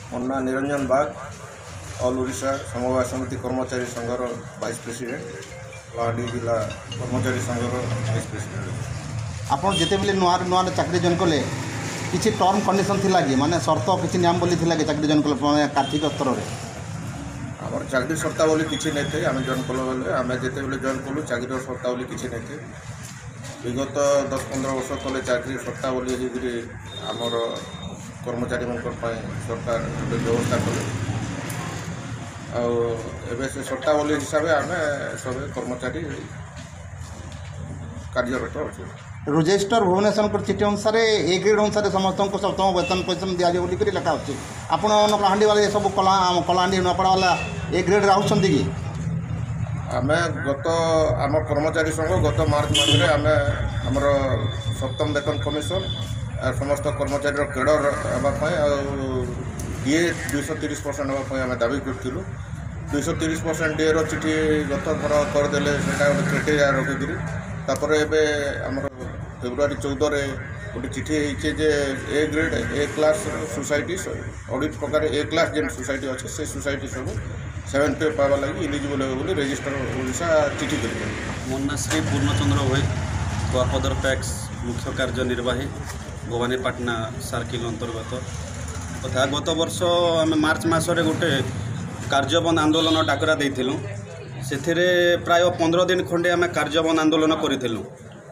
ମୋ ନାଁ ନିରଞ୍ଜନ ବାଗ, ଅଲ୍ ଓଡ଼ିଶା ସମବାୟ ସମିତି କର୍ମଚାରୀ ସଂଘର ଭାଇସ୍ ପ୍ରେସିଡେଣ୍ଟ, କଳାହାଣ୍ଡି ଜିଲ୍ଲା କର୍ମଚାରୀ ସଂଘର ଭାଇସ୍ ପ୍ରେସିଡେଣ୍ଟ। ଆପଣ ଯେତେବେଳେ ନୂଆ ନୂଆ ଚାକିରି ଜଏନ୍ କଲେ କିଛି ଟର୍ମ କଣ୍ଡିସନ୍ ଥିଲା କି ମାନେ ସର୍ତ୍ତ କିଛି ନିୟମାବলী ଥିଲା କି ଚାକିରି ଜଏନ୍ କଲେ ମାନେ ଆର୍ଥିକ ସ୍ତରରେ? ଆମର ଚାକିରି ସର୍ତ୍ତାବଳୀ କିଛି ନାଇଁ ଥାଏ। ଆମେ ଜଏନ୍ କଲା ବେଲେ ଆମେ ଯେତେବେଳେ ଜଏନ୍ କଲୁ ଚାକିରିର ସର୍ତ୍ତାବଳୀ କିଛି ନାଇଁ ଥାଏ। ବିଗତ 10-15 ବର୍ଷ ତଳେ ଚାକିରି ସର୍ତ୍ତାବଳୀ ହେଇକରି ଆମର କର୍ମଚାରୀମାନଙ୍କ ପାଇଁ ସରକାର ଗୋଟେ ବ୍ୟବସ୍ଥା କଲେ। ଆଉ ଏବେ ସେ ସର୍ତ୍ତାବଳୀ ହିସାବରେ ଆମେ ସବୁ କର୍ମଚାରୀ କାର୍ଯ୍ୟରତ ଅଛୁ। ରେଜିଷ୍ଟର ଭୁବନେଶ୍ୱର ଚିଠି ଅନୁସାରେ ଏ ଗ୍ରେଡ୍ ଅନୁସାରେ ସମସ୍ତଙ୍କୁ ସପ୍ତମ ବେତନ ପଇସା ଦିଆଯିବ ବୋଲିକରି ଲେଖା ଅଛି। ଆପଣ କଳାହାଣ୍ଡି ବାଲା ଏସବୁ କଳାହାଣ୍ଡି ନୂଆପଡ଼ା ବାଲା ଏ ଗ୍ରେଡ୍ରେ ଆସୁଛନ୍ତି କି? ଆମେ ଆମ କର୍ମଚାରୀ ସଂଘ ଗତ ମାର୍ଚ୍ଚ ମାସରେ ଆମେ ଆମର ସପ୍ତମ ବେତନ କମିଶନ ସମସ୍ତ କର୍ମଚାରୀର କେଡ଼ର ହେବା ପାଇଁ ଆଉ ଡିଏ 230% ହେବା ପାଇଁ ଆମେ ଦାବି କରିଥିଲୁ। 230% ଡିଏର ଚିଠି ଗତ ଥର କରିଦେଲେ ସେଇଟା ଗୋଟେ କ୍ରାଇଟେରିଆ ରଖିକିରି ତାପରେ ଏବେ ଆମର ଫେବୃଆରୀ 14ରେ ଗୋଟେ ଚିଠି ହେଇଛି ଯେ ଏ ଗ୍ରେଡ୍ ଏ କ୍ଲାସ୍ ସୋସାଇଟି ଅଡ଼ିଟ୍ ପ୍ରକାର ଏ କ୍ଲାସ୍ ଯେନ୍ ସୋସାଇଟି ଅଛି ସେ ସୋସାଇଟି ସବୁ 7 ପେ ପାଇବା ଲାଗି ଇଲିଜିବଲ୍ ହେବେ ବୋଲି ରେଜିଷ୍ଟର ଓଡ଼ିଶା ଚିଠି କରିଛନ୍ତି। ମୋ ନାଁ ଶ୍ରୀ ପୂର୍ଣ୍ଣଚନ୍ଦ୍ର ଭୋଇ, ଗୋଆପଦର ପ୍ୟାକ୍ସ ମୁଖ୍ୟ କାର୍ଯ୍ୟନିର୍ବାହୀ, ଭବାନୀପାଟଣା ସାର୍କିଲ୍ ଅନ୍ତର୍ଗତ। ତଥା ଗତ ବର୍ଷ ଆମେ ମାର୍ଚ୍ଚ ମାସରେ ଗୋଟେ କାର୍ଯ୍ୟବନ୍ଦ ଆନ୍ଦୋଳନ ଡାକରା ଦେଇଥିଲୁ। ସେଥିରେ ପ୍ରାୟ 15 ଦିନ ଖଣ୍ଡେ ଆମେ କାର୍ଯ୍ୟବନ୍ଦ ଆନ୍ଦୋଳନ କରିଥିଲୁ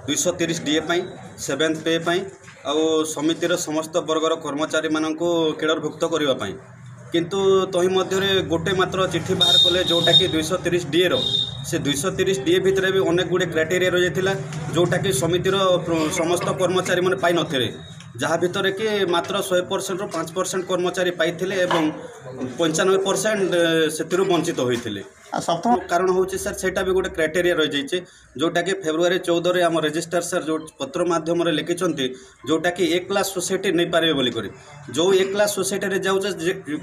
230 ଡିଏ ପାଇଁ, 7th ପେ ପାଇଁ ଆଉ ସମିତିର ସମସ୍ତ ବର୍ଗର କର୍ମଚାରୀମାନଙ୍କୁ କେଡ଼ରଭୁକ୍ତ କରିବା ପାଇଁ। କିନ୍ତୁ ତହିଁ ମଧ୍ୟରେ ଗୋଟେ ମାତ୍ର ଚିଠି ବାହାର କଲେ ଯେଉଁଟାକି 230 ଡିଏର। ସେ 230 ଡିଏ ଭିତରେ ବି ଅନେକ ଗୁଡ଼ିଏ କ୍ରାଇଟେରିଆ ରହିଯାଇଥିଲା ଯେଉଁଟାକି ସମିତିର ସମସ୍ତ କର୍ମଚାରୀମାନେ ପାଇନଥିଲେ, ଯାହା ଭିତରେ କି ମାତ୍ର 100%ରୁ 5% କର୍ମଚାରୀ ପାଇଥିଲେ ଏବଂ 95% ସେଥିରୁ ବଞ୍ଚିତ ହୋଇଥିଲେ। ସପ୍ତମ କାରଣ ହେଉଛି ସାର୍ ସେଇଟା ବି ଗୋଟେ କ୍ରାଇଟେରିଆ ରହିଯାଇଛି ଯେଉଁଟାକି ଫେବୃଆରୀ 14ରେ ଆମ ରେଜିଷ୍ଟ୍ରାର ସାର୍ ଯେଉଁ ପତ୍ର ମାଧ୍ୟମରେ ଲେଖିଛନ୍ତି ଯେଉଁଟାକି ଏ କ୍ଲାସ୍ ସୋସାଇଟି ନେଇପାରିବେ ବୋଲିକରି। ଯେଉଁ ଏ କ୍ଲାସ୍ ସୋସାଇଟିରେ ଯାଉଛି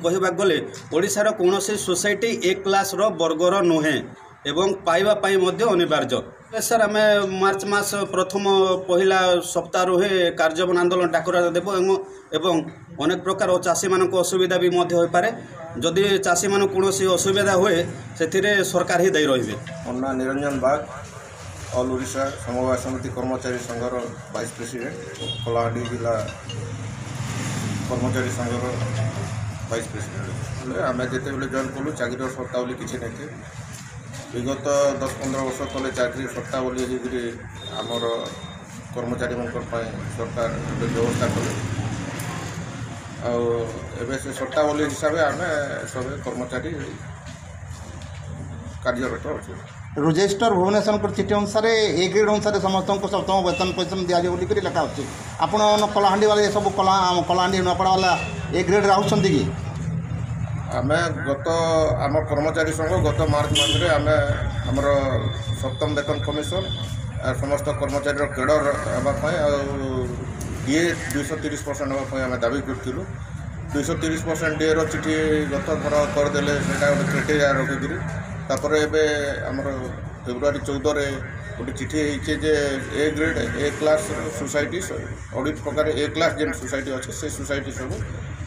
କହିବାକୁ ଗଲେ ଓଡ଼ିଶାର କୌଣସି ସୋସାଇଟି ଏ କ୍ଲାସ୍ର ବର୍ଗର ନୁହେଁ ଏବଂ ପାଇବା ପାଇଁ ମଧ୍ୟ ଅନିବାର୍ଯ୍ୟ। ସାର୍ ଆମେ ମାର୍ଚ୍ଚ ମାସ ପ୍ରଥମ ପହିଲା ସପ୍ତାହରୁ ହିଁ କାର୍ଯ୍ୟବନ୍ଦ ଆନ୍ଦୋଳନ ଡାକରା ଦେବ ଏବଂ ଅନେକ ପ୍ରକାର ଚାଷୀମାନଙ୍କ ଅସୁବିଧା ବି ମଧ୍ୟ ହୋଇପାରେ। ଯଦି ଚାଷୀମାନଙ୍କୁ କୌଣସି ଅସୁବିଧା ହୁଏ ସେଥିରେ ସରକାର ହିଁ ଦାୟୀ ରହିବେ। ମୋ ନାଁ ନିରଞ୍ଜନ ବାଗ, ଅଲ୍ ଓଡ଼ିଶା ସମବାୟ ସମିତି କର୍ମଚାରୀ ସଂଘର ଭାଇସ୍ ପ୍ରେସିଡେଣ୍ଟ, କଳାହାଣ୍ଡି ଜିଲ୍ଲା କର୍ମଚାରୀ ସଂଘର ଭାଇସ୍ ପ୍ରେସିଡେଣ୍ଟ। ଆମେ ଯେତେବେଳେ ଜଏନ୍ କଲୁ ଚାକିରିର ସର୍ତ୍ତାବଳୀ କିଛି ନାଇଁ ଥାଏ। ବିଗତ 10-15 ବର୍ଷ ତଳେ ଚାକିରି ସର୍ତ୍ତାବଳୀ ହେଇକରି ଆମର କର୍ମଚାରୀମାନଙ୍କ ପାଇଁ ସରକାର ଗୋଟେ ବ୍ୟବସ୍ଥା କଲେ। ଆଉ ଏବେ ସେ ସର୍ତ୍ତାବଳୀ ହିସାବରେ ଆମେ ସବୁ କର୍ମଚାରୀ କାର୍ଯ୍ୟରତ ଅଛୁ। ରେଜିଷ୍ଟର ଭୁବନେଶ୍ୱର ଚିଠି ଅନୁସାରେ ଏ ଗ୍ରେଡ୍ ଅନୁସାରେ ସମସ୍ତଙ୍କୁ ସପ୍ତମ ବେତନ ପଇସା ଦିଆଯିବ ବୋଲିକରି ଲେଖା ଅଛି। ଆପଣ କଳାହାଣ୍ଡି ବାଲା ଏସବୁ କଳାହାଣ୍ଡି ନୂଆପଡ଼ା ବାଲା ଏ ଗ୍ରେଡ୍ରେ ଆସୁଛନ୍ତି କି? ଆମେ ଆମ କର୍ମଚାରୀ ସଂଘ ଗତ ମାର୍ଚ୍ଚ ମାସରେ ଆମେ ଆମର ସପ୍ତମ ବେତନ କମିଶନ ସମସ୍ତ କର୍ମଚାରୀର କେଡ଼ର ହେବା ପାଇଁ ଆଉ ଡିଏ 230% ହେବା ପାଇଁ ଆମେ ଦାବି କରିଥିଲୁ। 230% ଡିଏର ଚିଠି ଗତ ଥର କରିଦେଲେ ସେଇଟା ଗୋଟେ କ୍ରାଇଟେରିଆ ରଖିକିରି ତାପରେ ଏବେ ଆମର ଫେବୃଆରୀ 14ରେ ଗୋଟେ ଚିଠି ହେଇଛି ଯେ ଏ ଗ୍ରେଡ୍ ଏ କ୍ଲାସ୍ ସୋସାଇଟି ଅଡ଼ିଟ୍ ପ୍ରକାର ଏ କ୍ଲାସ୍ ଯେନ୍ ସୋସାଇଟି ଅଛି ସେ ସୋସାଇଟି ସବୁ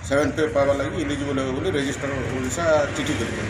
7 ପେ ପାଇବା ଲାଗି ଇଲିଜିବଲ୍ ହେବେ ବୋଲି ରେଜିଷ୍ଟର ଓଡ଼ିଶା ଚିଠି କରିଛନ୍ତି।